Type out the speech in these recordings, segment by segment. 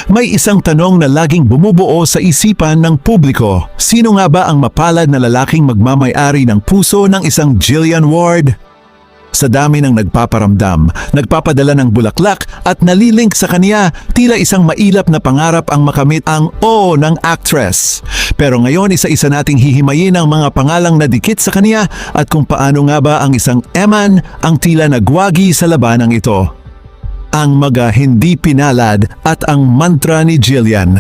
May isang tanong na laging bumubuo sa isipan ng publiko. Sino nga ba ang mapalad na lalaking magmamay-ari ng puso ng isang Jillian Ward? Sa dami ng nagpaparamdam, nagpapadala ng bulaklak at nalilink sa kanya, tila isang mailap na pangarap ang makamit ang "O" ng actress. Pero ngayon isa-isa nating hihimayin ang mga pangalang nadikit sa kanya at kung paano nga ba ang isang Eman ang tila nagwagi sa labanang ito. Ang mga hindi pinalad at ang mantra ni Jillian.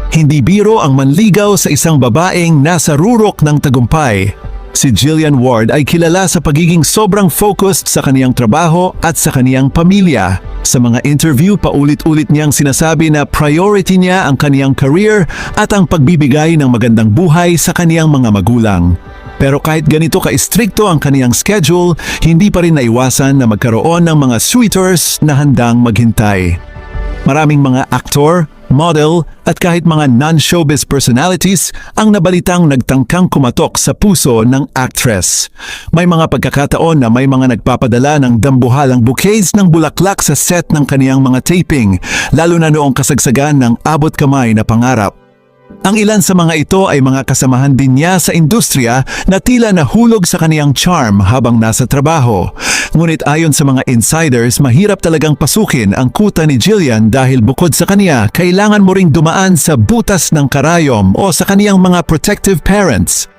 Hindi biro ang manligaw sa isang babaeng nasa rurok ng tagumpay. Si Jillian Ward ay kilala sa pagiging sobrang focused sa kaniyang trabaho at sa kaniyang pamilya. Sa mga interview, paulit-ulit niyang sinasabi na priority niya ang kaniyang career at ang pagbibigay ng magandang buhay sa kaniyang mga magulang. Pero kahit ganito ka-istrikto ang kaniyang schedule, hindi pa rin naiwasan na magkaroon ng mga suitors na handang maghintay. Maraming mga aktor, model at kahit mga non-showbiz personalities ang nabalitang nagtangkang kumatok sa puso ng actress. May mga pagkakataon na may mga nagpapadala ng dambuhalang bouquets ng bulaklak sa set ng kaniyang mga taping, lalo na noong kasagsagan ng abot kamay na pangarap. Ang ilan sa mga ito ay mga kasamahan din niya sa industriya na tila nahulog sa kaniyang charm habang nasa trabaho. Ngunit ayon sa mga insiders, mahirap talagang pasukin ang kuta ni Jillian dahil bukod sa kaniya, kailangan mo ring dumaan sa butas ng karayom o sa kaniyang mga protective parents.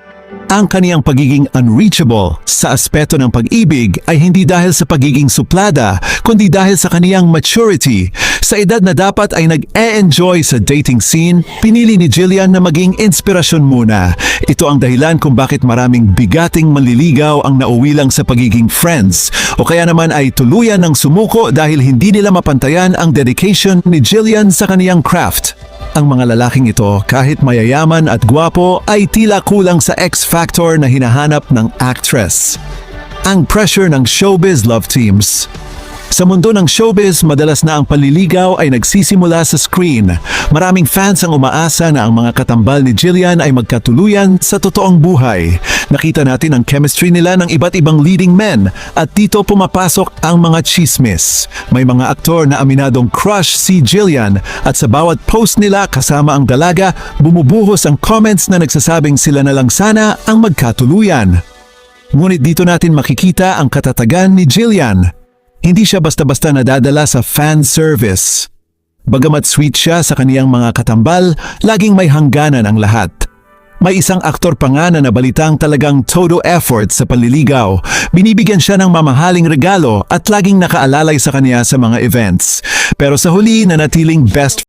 Ang kaniyang pagiging unreachable sa aspeto ng pag-ibig ay hindi dahil sa pagiging suplada, kundi dahil sa kaniyang maturity. Sa edad na dapat ay nag-e-enjoy sa dating scene, pinili ni Jillian na maging inspirasyon muna. Ito ang dahilan kung bakit maraming bigating manliligaw ang nauwi lang sa pagiging friends, o kaya naman ay tuluyan ng sumuko dahil hindi nila mapantayan ang dedication ni Jillian sa kaniyang craft. Ang mga lalaking ito, kahit mayayaman at gwapo, ay tila kulang sa X-factor na hinahanap ng actress. Ang pressure ng showbiz love teams. Sa mundo ng showbiz, madalas na ang panliligaw ay nagsisimula sa screen. Maraming fans ang umaasa na ang mga katambal ni Jillian ay magkatuluyan sa totoong buhay. Nakita natin ang chemistry nila ng iba't ibang leading men at dito pumapasok ang mga chismis. May mga aktor na aminadong crush si Jillian at sa bawat post nila kasama ang dalaga, bumubuhos ang comments na nagsasabing sila na lang sana ang magkatuluyan. Ngunit dito natin makikita ang katatagan ni Jillian. Hindi siya basta-basta nadadala sa fan service. Bagamat sweet siya sa kaniyang mga katambal, laging may hangganan ang lahat. May isang aktor pa nga na nabalitang talagang todo effort sa panliligaw. Binibigyan siya ng mamahaling regalo at laging nakaalalay sa kaniya sa mga events. Pero sa huli, nanatiling best